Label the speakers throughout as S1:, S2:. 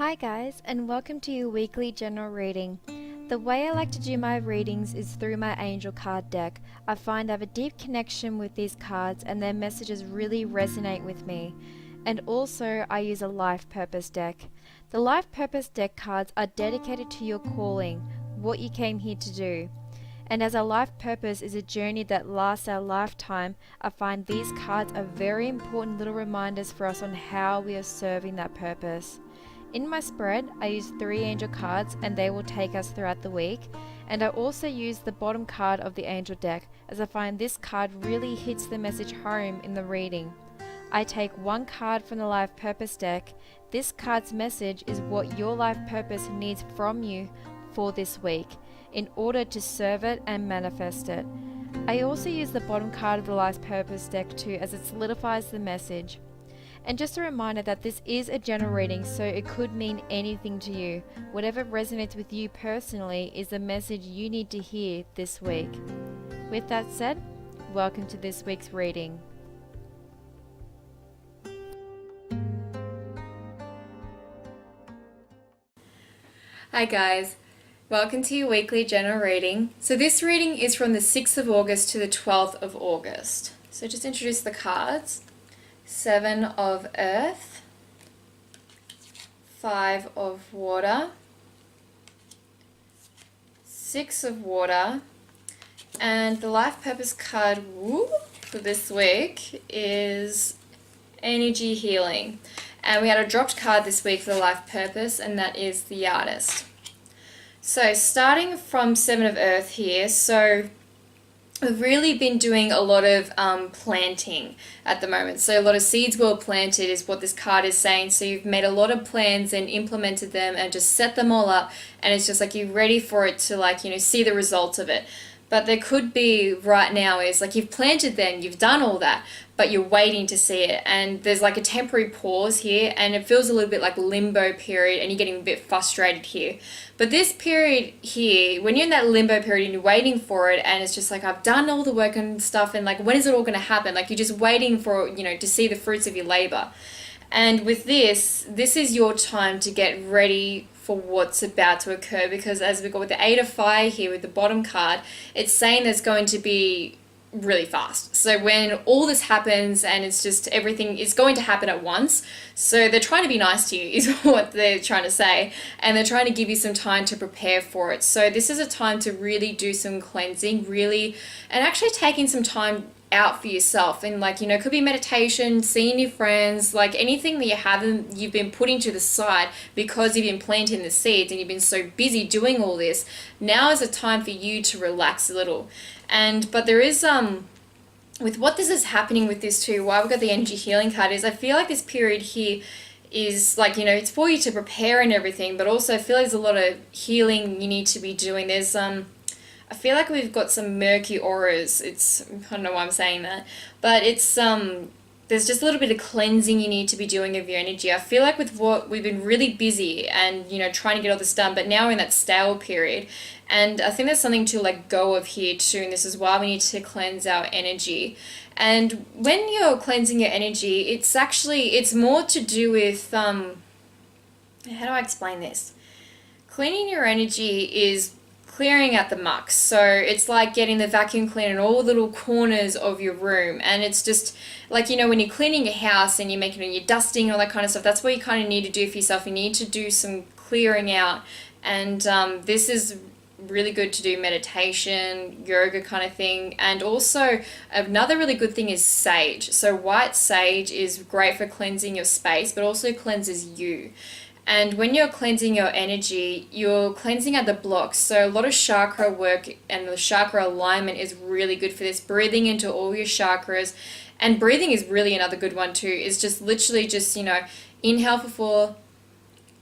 S1: Hi guys, and welcome to your weekly general reading. The way I like to do my readings is through my angel card deck. I find I have a deep connection with these cards and their messages really resonate with me. And also I use a life purpose deck. The life purpose deck cards are dedicated to your calling, what you came here to do. And as our life purpose is a journey that lasts our lifetime, I find these cards are very important little reminders for us on how we are serving that purpose. In my spread, I use 3 angel cards and they will take us throughout the week. And I also use the bottom card of the angel deck as I find this card really hits the message home in the reading. I take 1 card from the life purpose deck. This card's message is what your life purpose needs from you for this week in order to serve it and manifest it. I also use the bottom card of the life purpose deck too as it solidifies the message. And just a reminder that this is a general reading, so it could mean anything to you. Whatever resonates with you personally is the message you need to hear this week. With that said, welcome to this week's reading.
S2: Hi guys, welcome to your weekly general reading. So this reading is from the 6th of August to the 12th of August. So just introduce the cards. 7 of Earth, 5 of Water, 6 of Water, and the life purpose card for this week is Energy Healing. And we had a dropped card this week for the life purpose, and that is the Artist. So starting from 7 of Earth here, so we've really been doing a lot of planting at the moment. So a lot of seeds were planted is what this card is saying. So you've made a lot of plans and implemented them and just set them all up. And it's just like you're ready for it to see the results of it. But there could be right now is like you've planted them, you've done all that, but you're waiting to see it. And there's like a temporary pause here and it feels a little bit like limbo period and you're getting a bit frustrated here. But this period here, when you're in that limbo period and you're waiting for it and it's just like I've done all the work and stuff and like when is it all going to happen? Like you're just waiting for, to see the fruits of your labor. And with this is your time to get ready for what's about to occur, because as we got with the 8 of Fire here with the bottom card, it's saying there's going to be really fast. So when all this happens and it's just everything is going to happen at once, so they're trying to be nice to you is what they're trying to say, and they're trying to give you some time to prepare for it. So this is a time to really do some cleansing, really, and actually taking some time out for yourself, and it could be meditation, seeing your friends, like anything that you've been putting to the side because you've been planting the seeds and you've been so busy doing all this. Now is a time for you to relax a little. But there is with what this is happening with this too, why we've got the energy healing card is I feel like this period here is it's for you to prepare and everything, but also I feel like there's a lot of healing you need to be doing. There's I feel like we've got some murky auras. I don't know why I'm saying that, but it's there's just a little bit of cleansing you need to be doing of your energy. I feel like with what we've been really busy and trying to get all this done, but now we're in that stale period, and I think there's something to let go of here too. And this is why we need to cleanse our energy. And when you're cleansing your energy, it's more to do with how do I explain this? Cleaning your energy is clearing out the muck. So it's like getting the vacuum cleaner in all the little corners of your room. And it's just like, when you're cleaning your house and you're making your dusting, all that kind of stuff, that's what you kind of need to do for yourself. You need to do some clearing out. And this is really good to do meditation, yoga kind of thing. And also another really good thing is sage. So white sage is great for cleansing your space, but also cleanses you. And when you're cleansing your energy, you're cleansing out the blocks. So a lot of chakra work and the chakra alignment is really good for this. Breathing into all your chakras. And breathing is really another good one too. Is just literally just, inhale for 4,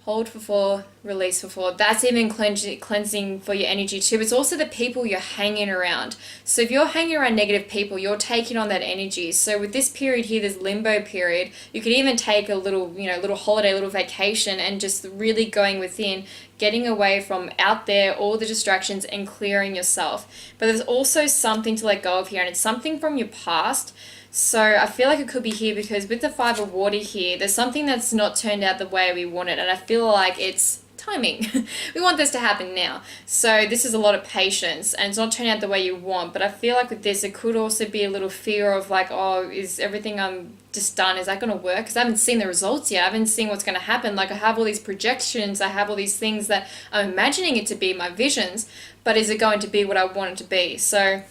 S2: hold for 4, release for 4. That's even cleansing for your energy too. It's also the people you're hanging around. So if you're hanging around negative people, you're taking on that energy. So with this period here, this limbo period, you could even take a little, little holiday, little vacation, and just really going within, getting away from out there, all the distractions, and clearing yourself. But there's also something to let go of here, and it's something from your past. So I feel like it could be here because with the 5 of water here, there's something that's not turned out the way we want it. And I feel like it's timing. We want this to happen now. So this is a lot of patience, and it's not turning out the way you want. But I feel like with this, it could also be a little fear of like, oh, is everything I'm just done, is that going to work? Because I haven't seen the results yet. I haven't seen what's going to happen. Like I have all these projections. I have all these things that I'm imagining it to be, my visions. But is it going to be what I want it to be? So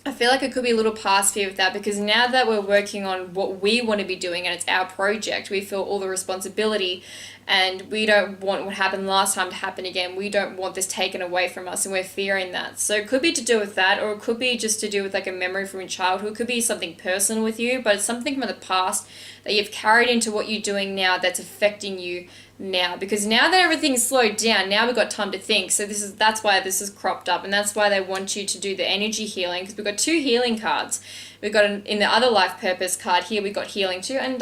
S2: I feel like it could be a little past fear with that, because now that we're working on what we want to be doing and it's our project, we feel all the responsibility, and we don't want what happened last time to happen again. We don't want this taken away from us, and we're fearing that. So it could be to do with that, or it could be just to do with like a memory from your childhood. It could be something personal with you, but it's something from the past that you've carried into what you're doing now that's affecting you now, because now that everything's slowed down, now we've got time to think. So that's why this is cropped up, and that's why they want you to do the energy healing, because we've got 2 healing cards. We've got in the other life purpose card here, we've got healing too, and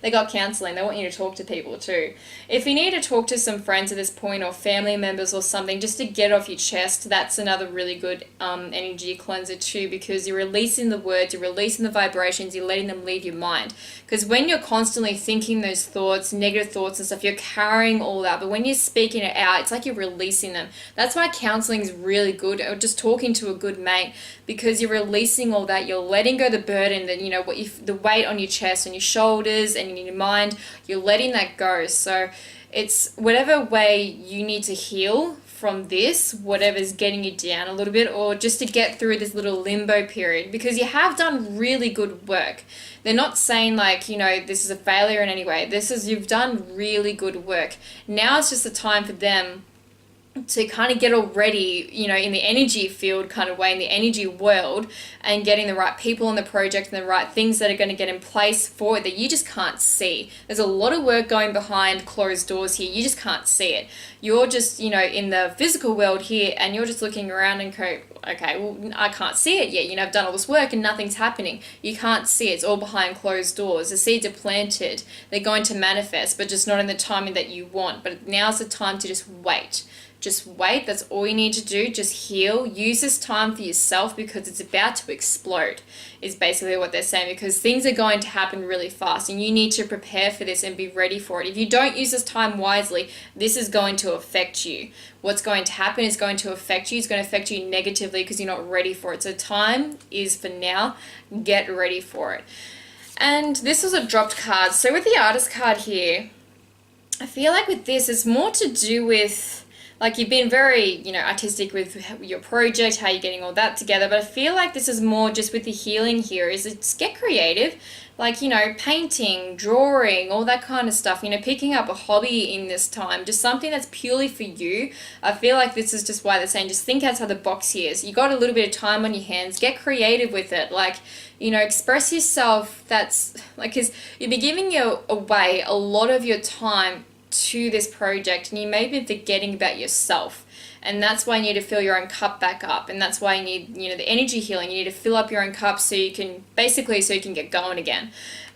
S2: they got counseling. They want you to talk to people too. If you need to talk to some friends at this point, or family members or something, just to get off your chest, that's another really good energy cleanser too, because you're releasing the words, you're releasing the vibrations, you're letting them leave your mind. Because when you're constantly thinking those thoughts, negative thoughts and stuff, you're carrying all that. But when you're speaking it out, it's like you're releasing them. That's why counseling is really good, or just talking to a good mate, because you're releasing all that. You're letting go the burden, that the weight on your chest and your shoulders and in your mind, you're letting that go. So it's whatever way you need to heal from this, whatever's getting you down a little bit, or just to get through this little limbo period, because you have done really good work. They're not saying like, this is a failure in any way. You've done really good work. Now it's just the time for them to kind of get already, in the energy field kind of way, in the energy world, and getting the right people in the project and the right things that are going to get in place for it that you just can't see. There's a lot of work going behind closed doors here. You just can't see it. You're just, in the physical world here, and you're just looking around and go, okay, well, I can't see it yet. I've done all this work and nothing's happening. You can't see it. It's all behind closed doors. The seeds are planted. They're going to manifest, but just not in the timing that you want. But now's the time to just wait. Just wait. That's all you need to do. Just heal. Use this time for yourself, because it's about to explode, is basically what they're saying, because things are going to happen really fast and you need to prepare for this and be ready for it. If you don't use this time wisely, this is going to affect you. What's going to happen is going to affect you. It's going to affect you negatively because you're not ready for it. So time is for now. Get ready for it. And this was a dropped card. So with the artist card here, I feel like with this, it's more to do with, like, you've been very, artistic with your project, how you're getting all that together. But I feel like this is more just with the healing here, is it's get creative. Like, painting, drawing, all that kind of stuff. Picking up a hobby in this time. Just something that's purely for you. I feel like this is just why they're saying just think outside the box here. So you got a little bit of time on your hands. Get creative with it. Like, express yourself. That's, like, because you'll be giving away a lot of your time to this project, and you may be forgetting about yourself, and that's why you need to fill your own cup back up, and that's why you need the energy healing. You need to fill up your own cup so you can get going again.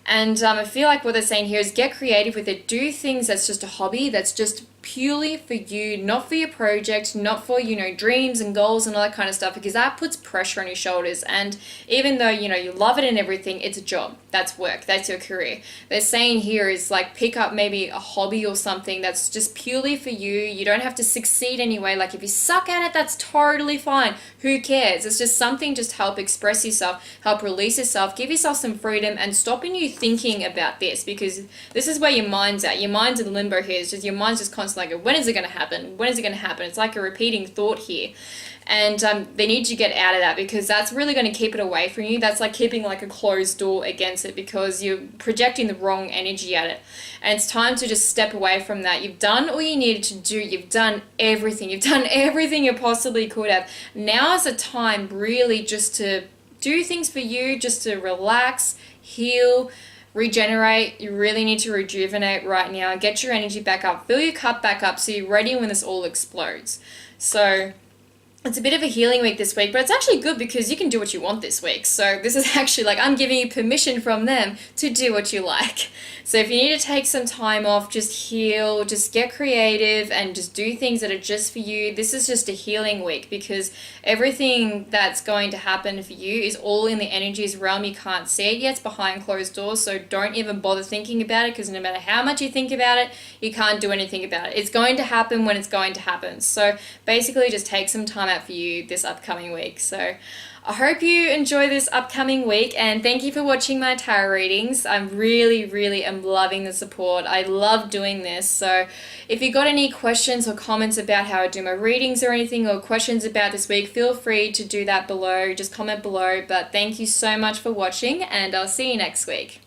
S2: And I feel like what they're saying here is get creative with it. Do things that's just a hobby, that's just purely for you, not for your project, not for, dreams and goals and all that kind of stuff, because that puts pressure on your shoulders. And even though, you love it and everything, it's a job. That's work. That's your career. They're saying here is like pick up maybe a hobby or something that's just purely for you. You don't have to succeed anyway. Like if you suck at it, that's totally fine. Who cares? It's just something, just help express yourself, help release yourself, give yourself some freedom, and stopping you thinking about this, because this is where your mind's at. Your mind's in limbo here. It's just your mind's just constantly like, when is it going to happen? When is it going to happen? It's like a repeating thought here. And they need you to get out of that, because that's really going to keep it away from you. That's like keeping like a closed door against it, because you're projecting the wrong energy at it. And it's time to just step away from that. You've done all you needed to do. You've done everything. You've done everything you possibly could have. Now is the time really just to do things for you, just to relax, heal, regenerate. You really need to rejuvenate right now. Get your energy back up. Fill your cup back up so you're ready when this all explodes. So it's a bit of a healing week this week, but it's actually good because you can do what you want this week. So this is actually like I'm giving you permission from them to do what you like. So if you need to take some time off, just heal, just get creative and just do things that are just for you. This is just a healing week because everything that's going to happen for you is all in the energies realm. You can't see it yet. It's behind closed doors. So don't even bother thinking about it because no matter how much you think about it, you can't do anything about it. It's going to happen when it's going to happen. So basically just take some time out for you this upcoming week. So I hope you enjoy this upcoming week and thank you for watching my tarot readings. I'm really am loving the support. I love doing this. So if you got any questions or comments about how I do my readings or anything or questions about this week, feel free to do that below. Just comment below. But thank you so much for watching and I'll see you next week.